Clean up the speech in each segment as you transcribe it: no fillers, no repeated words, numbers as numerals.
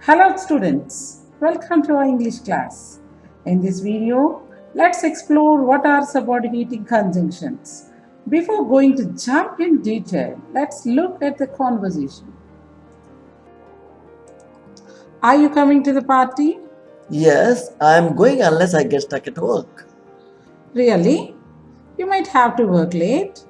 Hello students, welcome to our English class. In this video, let's explore what are subordinating conjunctions. Before going to jump in detail, let's look at the conversation. Are you coming to the party? Yes, I'm going unless I get stuck at work. Really? You might have to work late.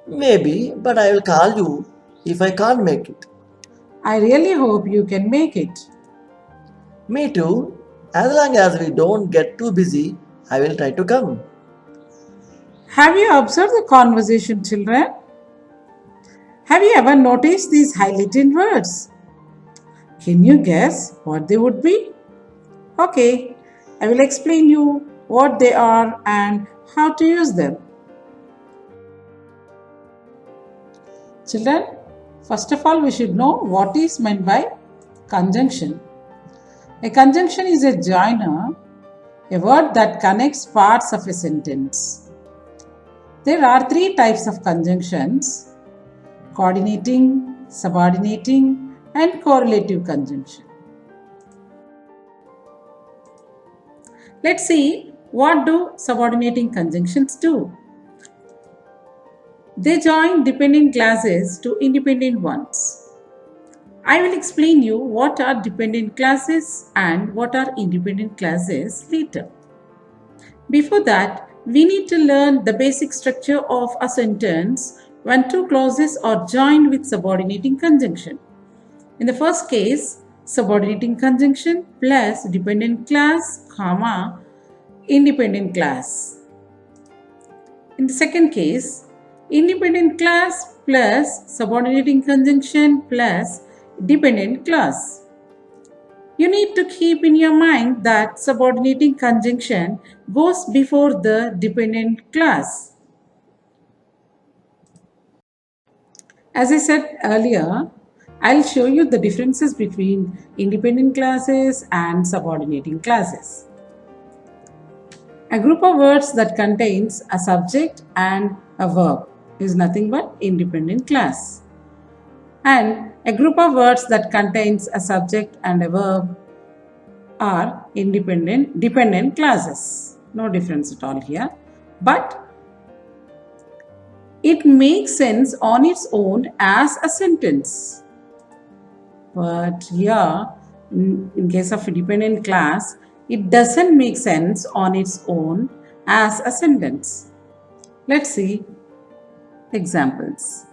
Maybe, but I will call you if I can't make it. I really hope you can make it. Me too. As long as we don't get too busy, I will try to come. Have you observed the conversation, children? Have you ever noticed these highlighted words? Can you guess what they would be? Okay, I will explain you what they are and how to use them. Children, first of all, we should know what is meant by conjunction. A conjunction is a joiner, a word that connects parts of a sentence. There are three types of conjunctions: coordinating, subordinating, and correlative conjunction. Let's see what do subordinating conjunctions do. They join dependent classes to independent ones. I will explain you what are dependent classes and what are independent classes later. Before that, we need to learn the basic structure of a sentence when two clauses are joined with subordinating conjunction. In the first case, subordinating conjunction plus dependent class, comma, independent class. In the second case, independent class plus subordinating conjunction plus dependent class. You need to keep in your mind that subordinating conjunction goes before the dependent class. As I said earlier, I'll show you the differences between independent classes and subordinating classes. A group of words that contains a subject and a verb is nothing but independent class. And a group of words that contains a subject and a verb are dependent classes. No difference at all here. But it makes sense on its own as a sentence. But here, in case of a dependent class, it doesn't make sense on its own as a sentence. Let's see examples.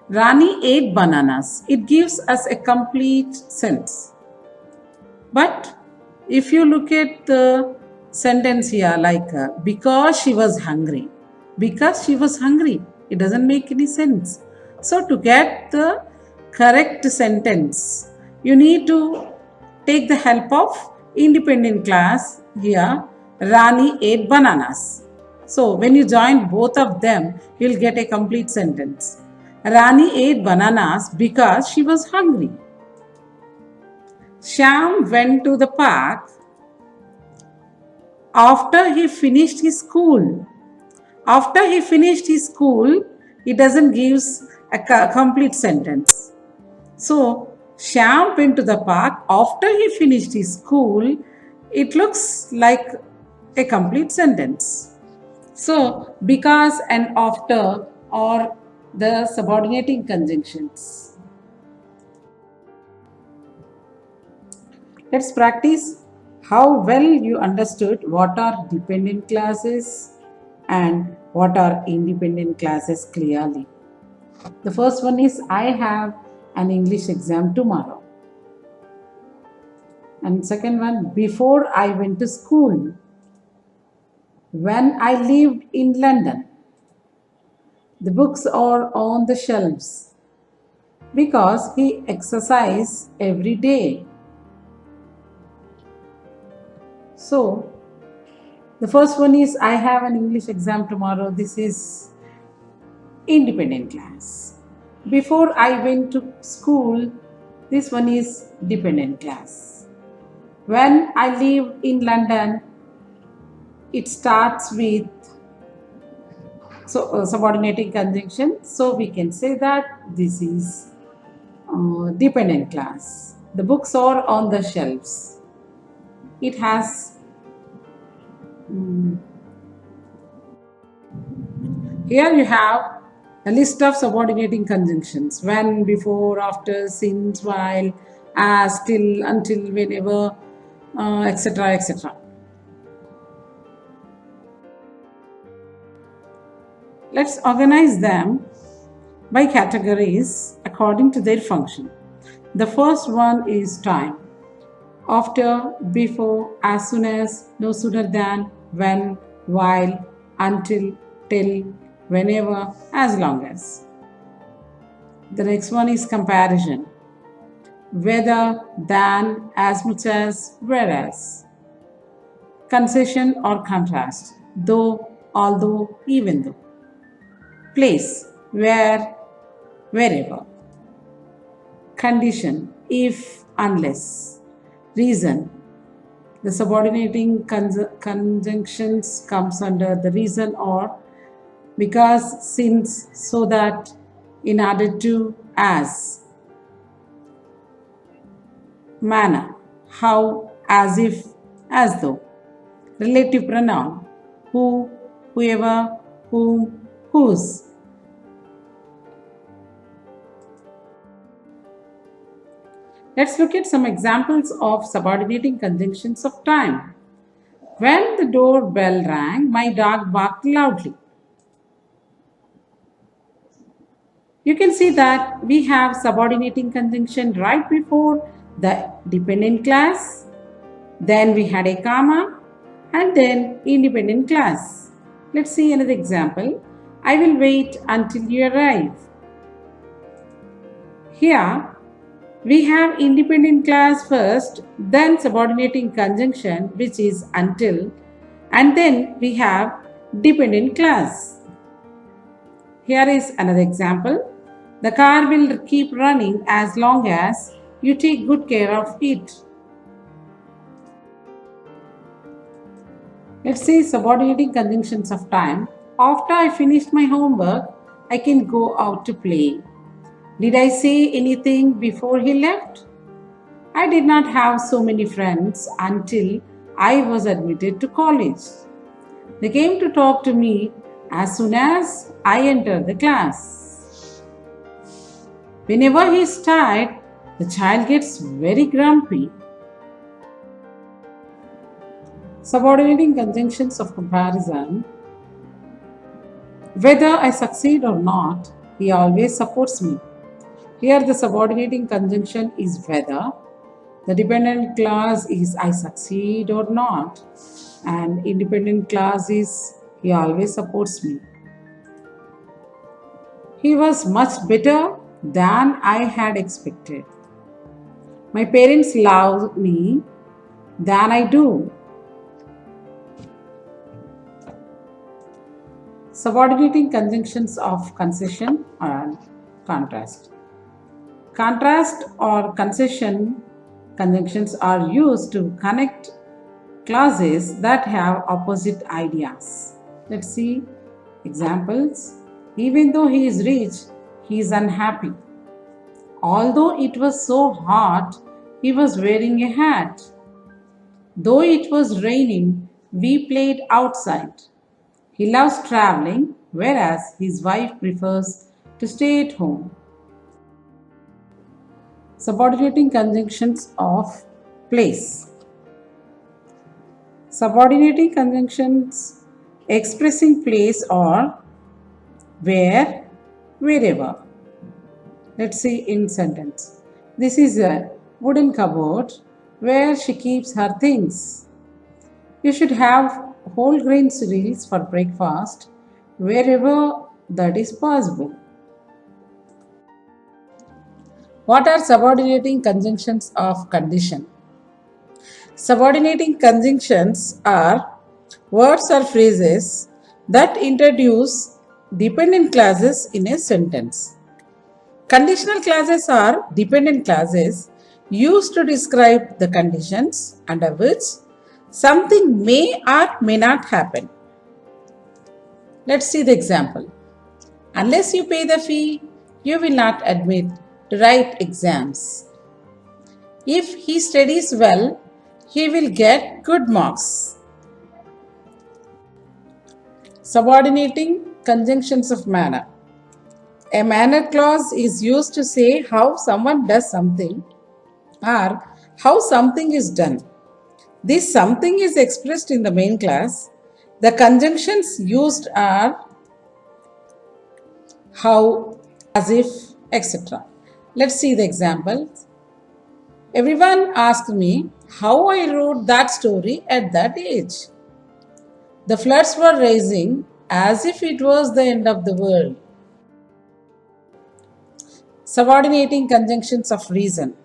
Rani ate bananas. It gives us a complete sense. But if you look at the sentence here, like because she was hungry, it doesn't make any sense. So, to get the correct sentence, you need to take the help of independent class here. Rani ate bananas. So, when you join both of them, you will get a complete sentence. Rani ate bananas because she was hungry. Shyam went to the park after he finished his school. After he finished his school, it doesn't give a complete sentence. So, Shyam went to the park after he finished his school. It looks like a complete sentence. So, because and after are the subordinating conjunctions. Let's practice how well you understood what are dependent classes and what are independent classes clearly. The first one is I have an English exam tomorrow. And second one, before I went to school. When I lived in London. The books are on the shelves because he exercises every day. So, the first one is I have an English exam tomorrow. This is independent class. Before I went to school, this one is dependent class. When I live in London, it starts with subordinating conjunction. So we can say that this is dependent class. The books are on the shelves. It has here you have a list of subordinating conjunctions: when, before, after, since, while, as, till, until, whenever, etc. etc. Let's organize them by categories according to their function. The first one is time. After, before, as soon as, no sooner than, when, while, until, till, whenever, as long as. The next one is comparison. Whether, than, as much as, whereas. Concession or contrast. Though, although, even though. Place. Where, wherever. Condition. If, unless. Reason. The subordinating conjunctions comes under the reason or, because, since, so that, in order to, as. Manner. How, as if, as though. Relative pronoun. Who, whoever, whom, whose. Let's look at some examples of subordinating conjunctions of time. When the doorbell rang, my dog barked loudly. You can see that we have subordinating conjunction right before the dependent class, then we had a comma, and then independent class. Let's see another example. I will wait until you arrive. Here we have independent class first, then subordinating conjunction which is until, and then we have dependent class. Here is another example. The car will keep running as long as you take good care of it. Let's see subordinating conjunctions of time. After I finished my homework, I can go out to play. Did I say anything before he left? I did not have so many friends until I was admitted to college. They came to talk to me as soon as I entered the class. Whenever he is tired, the child gets very grumpy. Subordinating conjunctions of comparison. Whether I succeed or not, he always supports me. Here the subordinating conjunction is whether. The dependent clause is I succeed or not, and independent clause is he always supports me. He was much better than I had expected. My parents love me than I do. Subordinating conjunctions of concession and contrast. Contrast or concession conjunctions are used to connect clauses that have opposite ideas. Let's see examples. Even though he is rich, he is unhappy. Although it was so hot, he was wearing a hat. Though it was raining, we played outside. He loves traveling, whereas his wife prefers to stay at home. Subordinating conjunctions of place. Subordinating conjunctions expressing place or where, wherever. Let's see in sentence. This is a wooden cupboard where she keeps her things. You should have whole grain cereals for breakfast wherever that is possible. What are subordinating conjunctions of condition? Subordinating conjunctions are words or phrases that introduce dependent clauses in a sentence. Conditional clauses are dependent clauses used to describe the conditions under which something may or may not happen. Let's see the example. Unless you pay the fee, you will not admit to write exams. If he studies well, he will get good marks. Subordinating conjunctions of manner. A manner clause is used to say how someone does something or how something is done. This something is expressed in the main class. The conjunctions used are how, as if, etc. Let's see the examples. Everyone asked me how I wrote that story at that age. The floods were rising as if it was the end of the world. Subordinating conjunctions of reason.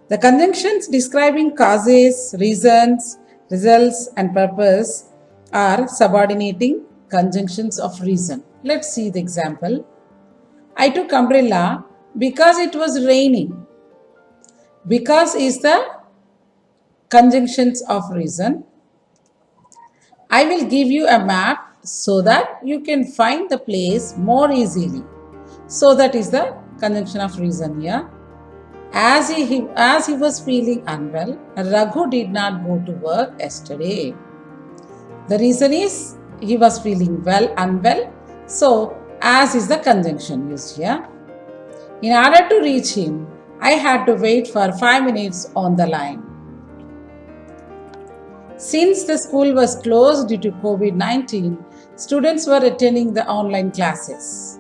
The conjunctions describing causes, reasons, results, and purpose are subordinating conjunctions of reason. Let's see the example. I took umbrella because it was raining. Because is the conjunctions of reason. I will give you a map so that you can find the place more easily. So that is the conjunction of reason here. As he was feeling unwell, Raghu did not go to work yesterday. The reason is he was feeling unwell. So as is the conjunction used here. In order to reach him, I had to wait for 5 minutes on the line. Since the school was closed due to COVID-19, students were attending the online classes.